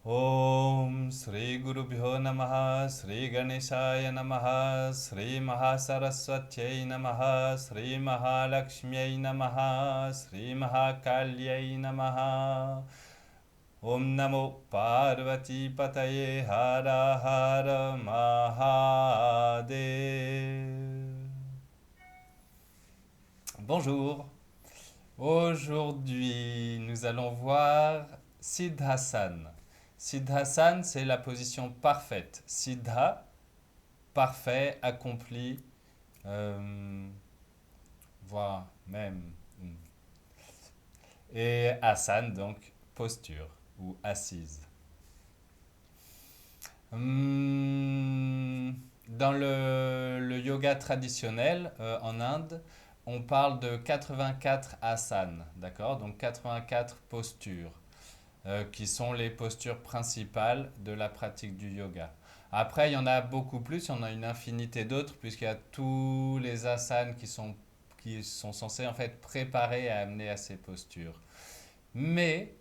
Om Sri Guru Bhyo Namaha Sri Ganeshaya Namaha Sri Mahasaraswatyai Namaha Sri Mahalakshmyai Namaha Sri Mahakalyai Namaha Om Namo Parvati Pataye Hara Hara Mahadev. Bonjour. Aujourd'hui, nous allons voir Siddhasana. Siddhasana, c'est la position parfaite. Siddha, parfait, accompli, voire même. Et asana, donc posture ou assise. Dans le yoga traditionnel en Inde, on parle de 84 asanas, d'accord? Donc 84 postures, qui sont les postures principales de la pratique du yoga. Après, il y en a beaucoup plus, il y en a une infinité d'autres, puisqu'il y a tous les asanas qui sont censés en fait préparer à amener à ces postures. Mais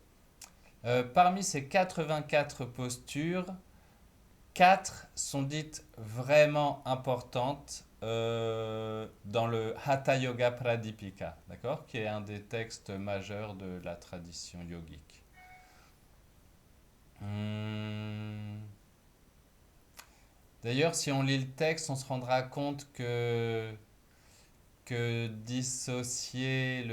parmi ces 84 postures, 4 sont dites vraiment importantes dans le Hatha Yoga Pradipika, d'accord, qui est un des textes majeurs de la tradition yogique. Hmm. D'ailleurs, si on lit le texte, on se rendra compte que dissocier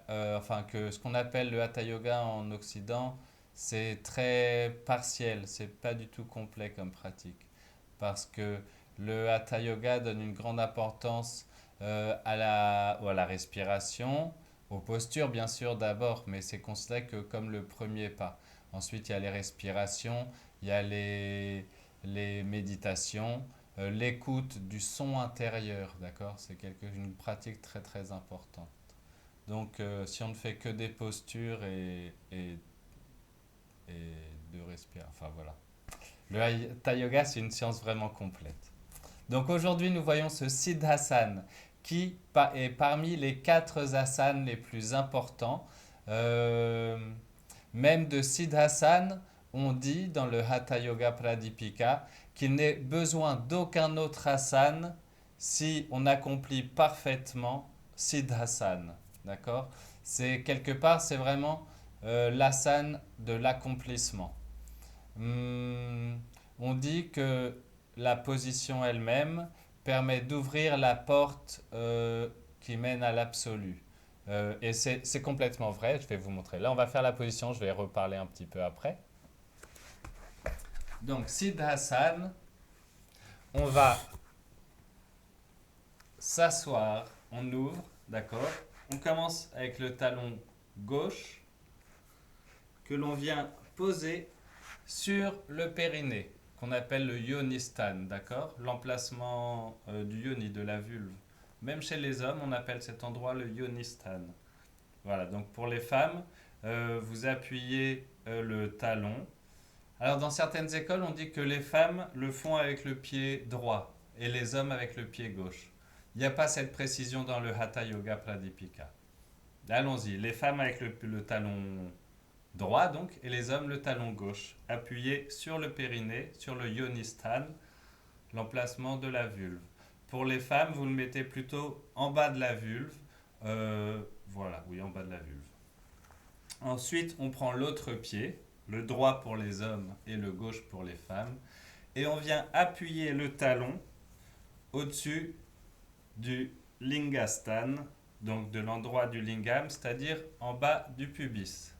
enfin que ce qu'on appelle le Hatha Yoga en Occident, c'est très partiel, c'est pas du tout complet comme pratique. Parce que le Hatha Yoga donne une grande importance à la respiration, aux postures bien sûr d'abord, mais c'est considéré que comme le premier pas. Ensuite, il y a les respirations, il y a les méditations, l'écoute du son intérieur, d'accord? Une pratique très très importante. Donc, si on ne fait que des postures et de respiration, enfin voilà. Le Hatha Yoga, c'est une science vraiment complète. Donc aujourd'hui, nous voyons ce Siddhasana qui est parmi les 4 asanas les plus importants. Euh, Même de Siddhasana, on dit dans le Hatha Yoga Pradipika qu'il n'est besoin d'aucun autre asana si on accomplit parfaitement Siddhasana. D'accord? C'est quelque part, c'est vraiment l'asana de l'accomplissement. Hmm, on dit que la position elle-même permet d'ouvrir la porte qui mène à l'absolu. Et c'est complètement vrai, je vais vous montrer. Là, on va faire la position, je vais reparler un petit peu après. Donc, Siddhasana, on va s'asseoir, on ouvre, d'accord? On commence avec le talon gauche que l'on vient poser sur le périnée, qu'on appelle le yonistan, d'accord? L'emplacement du yoni, de la vulve. Même chez les hommes, on appelle cet endroit le yonistan. Voilà, donc pour les femmes, vous appuyez le talon. Alors dans certaines écoles, on dit que les femmes le font avec le pied droit et les hommes avec le pied gauche. Il n'y a pas cette précision dans le Hatha Yoga Pradipika. Allons-y, les femmes avec le talon droit donc, et les hommes le talon gauche, appuyé sur le périnée, sur le yonistan, l'emplacement de la vulve. Pour les femmes, vous le mettez plutôt en bas de la vulve, voilà, oui, en bas de la vulve. Ensuite, on prend l'autre pied, le droit pour les hommes et le gauche pour les femmes, et on vient appuyer le talon au-dessus du lingastan, donc de l'endroit du lingam, c'est-à-dire en bas du pubis.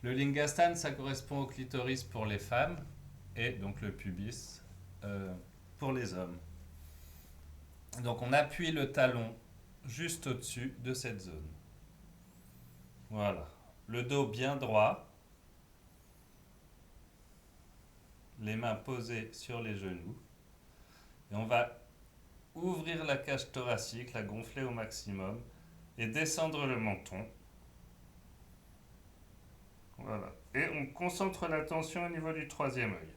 Le lingastan, ça correspond au clitoris pour les femmes et donc le pubis pour les hommes. Donc on appuie le talon juste au-dessus de cette zone. Voilà. Le dos bien droit, les mains posées sur les genoux. Et on va ouvrir la cage thoracique, la gonfler au maximum et descendre le menton. Voilà. Et on concentre l'attention au niveau du troisième œil.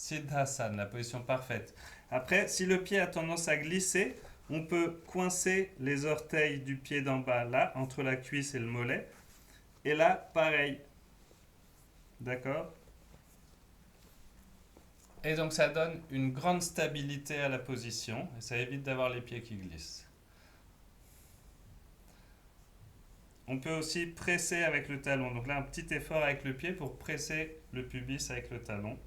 Siddhasana, la position parfaite. Après, si le pied a tendance à glisser, on peut coincer les orteils du pied d'en bas là, entre la cuisse et le mollet. Et là, pareil. D'accord? Et donc ça donne une grande stabilité à la position et ça évite d'avoir les pieds qui glissent. On peut aussi presser avec le talon. Donc là, un petit effort avec le pied pour presser le pubis avec le talon.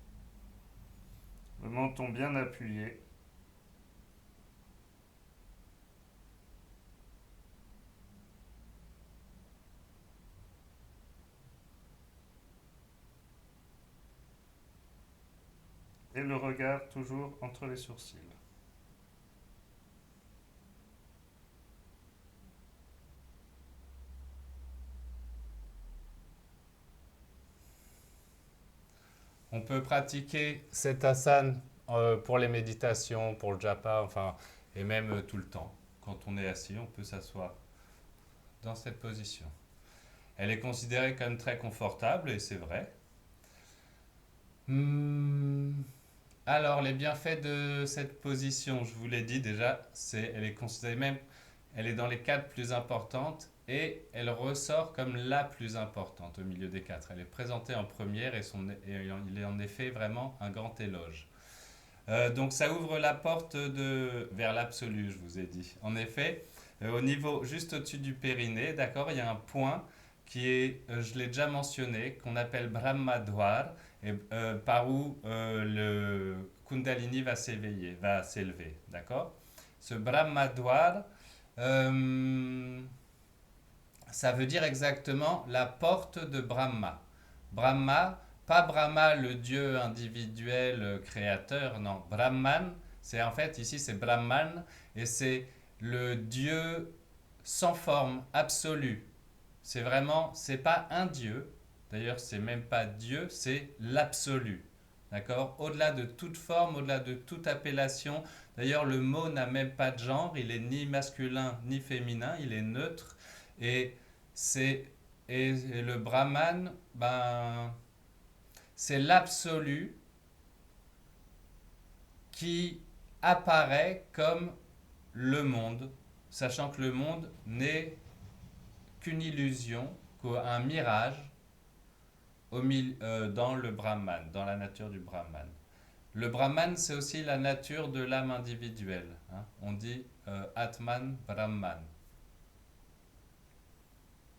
Le menton bien appuyé. Et le regard toujours entre les sourcils. On peut pratiquer cet asana pour les méditations, pour le japa, enfin, et même tout le temps. Quand on est assis, on peut s'asseoir dans cette position. Elle est considérée comme très confortable et c'est vrai. Alors, les bienfaits de cette position, je vous l'ai dit déjà, elle est considérée même, elle est dans les 4 plus importantes et elle ressort comme la plus importante au milieu des 4. Elle est présentée en première et il est en effet vraiment un grand éloge. Donc ça ouvre la porte vers l'absolu, je vous ai dit. En effet, au niveau juste au-dessus du périnée, d'accord, il y a un point qui est, je l'ai déjà mentionné, qu'on appelle Brahmadwar, et par où le Kundalini va s'élever, d'accord? Ce Brahmadwar, euh, ça veut dire exactement la porte de Brahma. Brahma, pas Brahma le dieu individuel créateur, non. Brahman, c'est en fait ici c'est Brahman et c'est le dieu sans forme, absolu. C'est vraiment, c'est pas un dieu. D'ailleurs, c'est même pas Dieu, c'est l'absolu. D'accord? Au-delà de toute forme, au-delà de toute appellation. D'ailleurs, le mot n'a même pas de genre, il est ni masculin ni féminin, il est neutre. Et c'est et le Brahman, ben, c'est l'absolu qui apparaît comme le monde, sachant que le monde n'est qu'une illusion, qu'un mirage dans le Brahman, dans la nature du Brahman. Le Brahman, c'est aussi la nature de l'âme individuelle, hein. On dit Atman Brahman.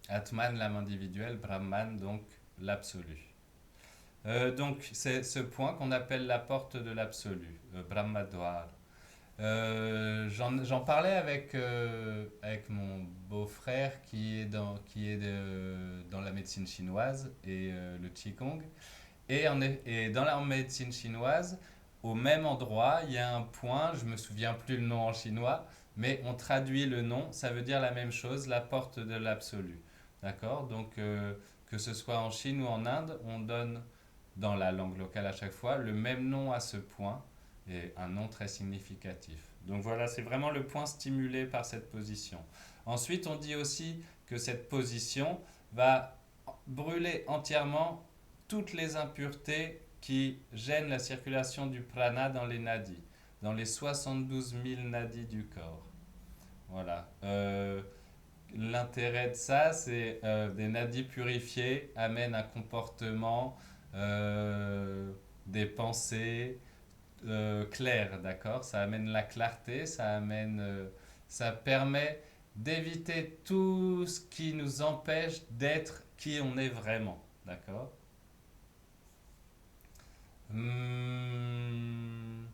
Atman, l'âme individuelle, Brahman, donc l'absolu. Donc c'est ce point qu'on appelle la porte de l'absolu, Brahmadwar. J'en parlais avec mon beau-frère qui est dans la médecine chinoise et le Qigong. Et dans la médecine chinoise, au même endroit, il y a un point, je me souviens plus le nom en chinois, mais on traduit le nom, ça veut dire la même chose, la porte de l'absolu. D'accord? Donc, que ce soit en Chine ou en Inde, on donne dans la langue locale à chaque fois le même nom à ce point et un nom très significatif. Donc voilà, c'est vraiment le point stimulé par cette position. Ensuite, on dit aussi que cette position va brûler entièrement toutes les impuretés qui gênent la circulation du prana dans les nadis, dans les 72 000 nadis du corps. Voilà. L'intérêt de ça, c'est des nadis purifiés amènent un comportement, des pensées claires, d'accord? Ça amène la clarté, ça permet d'éviter tout ce qui nous empêche d'être qui on est vraiment, d'accord? Hmm.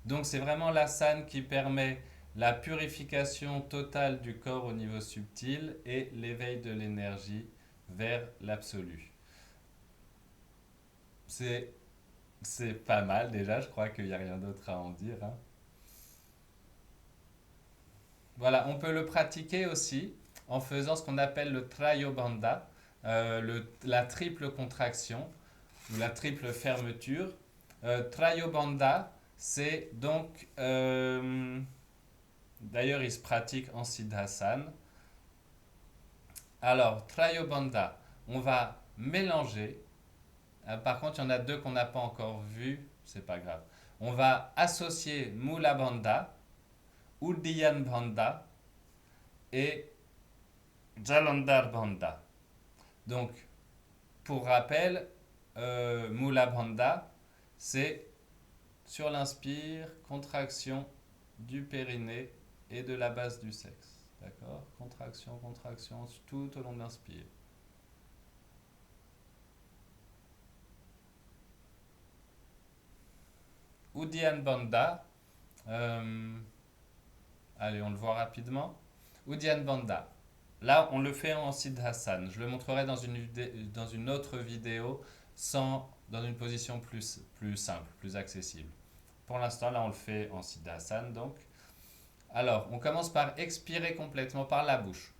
Donc c'est vraiment l'asana qui permet la purification totale du corps au niveau subtil et l'éveil de l'énergie vers l'absolu. C'est, c'est pas mal déjà, je crois qu'il n'y a rien d'autre à en dire, hein. Voilà, on peut le pratiquer aussi en faisant ce qu'on appelle le Trayobandha, la triple contraction ou la triple fermeture. Trayobandha, c'est donc, d'ailleurs, il se pratique en Siddhasana. Alors, Trayobandha, on va mélanger Par contre, il y en a deux qu'on n'a pas encore vus, c'est pas grave. On va associer Mula Bandha, Uddiyana Bandha et Jalandhar Bandha. Donc, pour rappel, Mula Bandha, c'est sur l'inspire, contraction du périnée et de la base du sexe. D'accord? Contraction, contraction, tout au long de l'inspire. Uddiyana Bandha, allez, on le voit rapidement. Uddiyana Bandha. Là, on le fait en Siddhasana. Je le montrerai dans une autre vidéo dans une position plus simple, plus accessible. Pour l'instant, là, on le fait en Siddhasana. Donc, alors, on commence par expirer complètement par la bouche.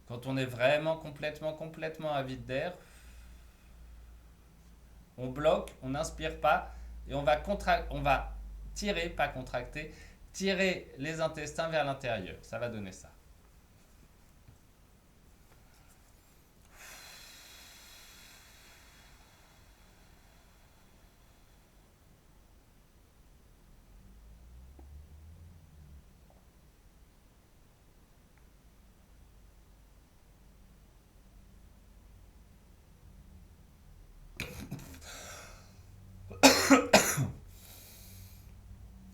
Quand on est vraiment complètement avide d'air, on bloque, on n'inspire pas et on va tirer, pas contracter, tirer les intestins vers l'intérieur. Ça va donner ça.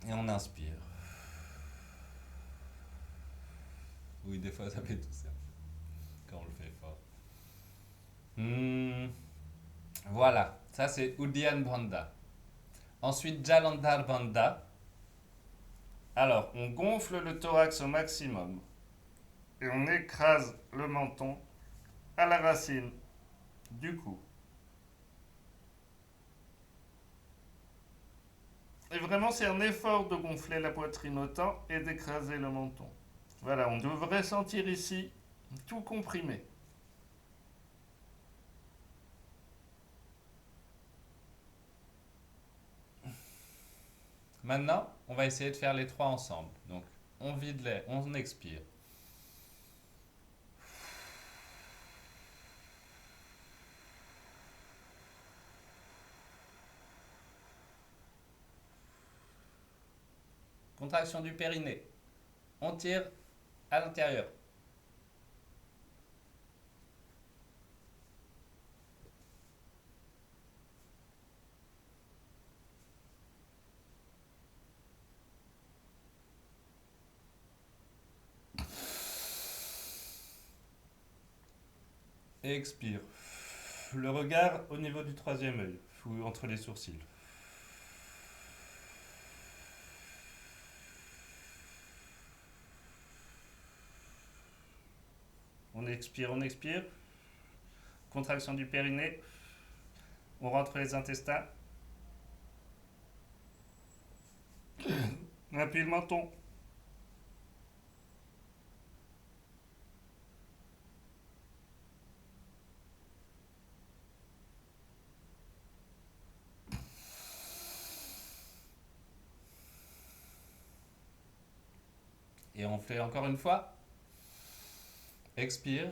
Et on inspire. Oui, des fois ça fait tout ça quand on le fait fort. Voilà, ça c'est Uddiyana Bandha. Ensuite, Jalandhar Bandha. Alors, on gonfle le thorax au maximum et on écrase le menton à la racine du cou. Et vraiment, c'est un effort de gonfler la poitrine autant et d'écraser le menton. Voilà, on devrait sentir ici tout comprimé. Maintenant, on va essayer de faire les trois ensemble. Donc, on vide l'air, on expire. Contraction du périnée. On tire à l'intérieur. Et expire. Le regard au niveau du troisième œil, ou entre les sourcils. On expire, on expire. Contraction du périnée. On rentre les intestins. On appuie le menton. Et on fait encore une fois. Expire.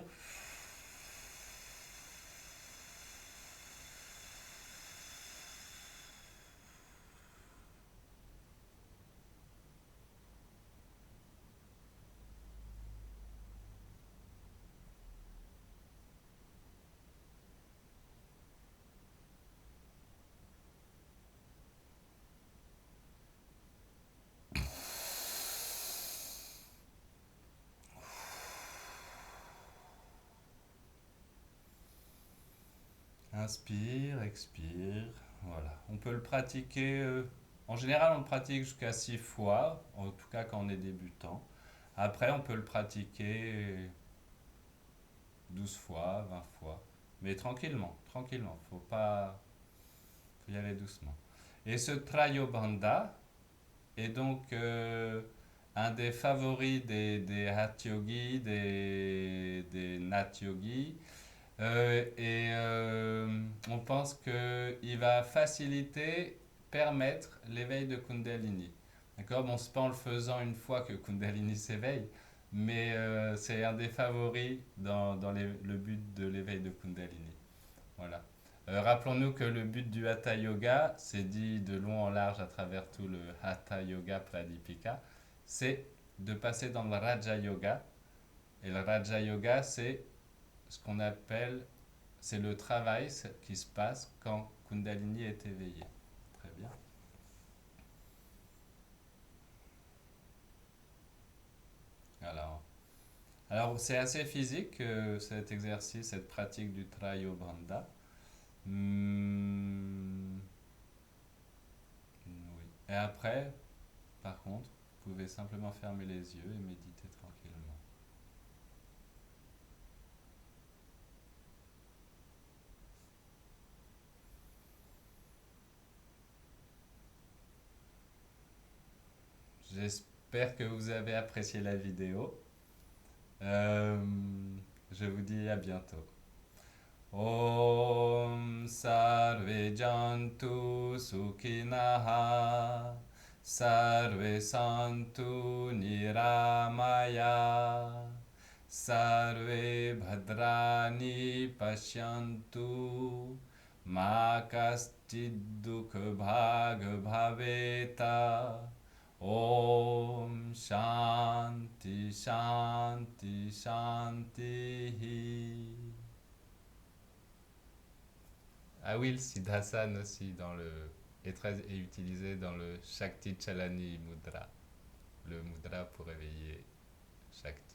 Inspire, expire. Voilà. On peut le pratiquer. En général, on le pratique jusqu'à 6 fois, en tout cas quand on est débutant. Après, on peut le pratiquer 12 fois, 20 fois. Mais tranquillement, tranquillement. Faut y aller doucement. Et ce Trayobanda est donc un des favoris des Hatha Yogis, des Nath Yogis. On pense qu'il va faciliter, permettre l'éveil de Kundalini. D'accord? Bon, c'est pas en le faisant une fois que Kundalini s'éveille, mais c'est un des favoris le but de l'éveil de Kundalini. Voilà. Rappelons-nous que le but du Hatha Yoga, c'est dit de long en large à travers tout le Hatha Yoga Pradipika, c'est de passer dans le Raja Yoga. Et le Raja Yoga, c'est ce qu'on appelle, c'est le travail qui se passe quand Kundalini est éveillé. Très bien. Alors, c'est assez physique cet exercice, cette pratique du Trayobandha. Hmm, oui. Et après, par contre, vous pouvez simplement fermer les yeux et méditer tranquillement. J'espère que vous avez apprécié la vidéo. Euh, je vous dis à bientôt. Om Sarve Jantu Sukhinaha Sarve Santu Niramaya Sarve Bhadrani Pashyantu Ma Kaschid Dukha Bhag Bhaveta Om Shanti Shanti Shanti. Ah oui, le Siddhasana aussi est utilisé dans le Shakti Chalani Mudra, le mudra pour éveiller Shakti.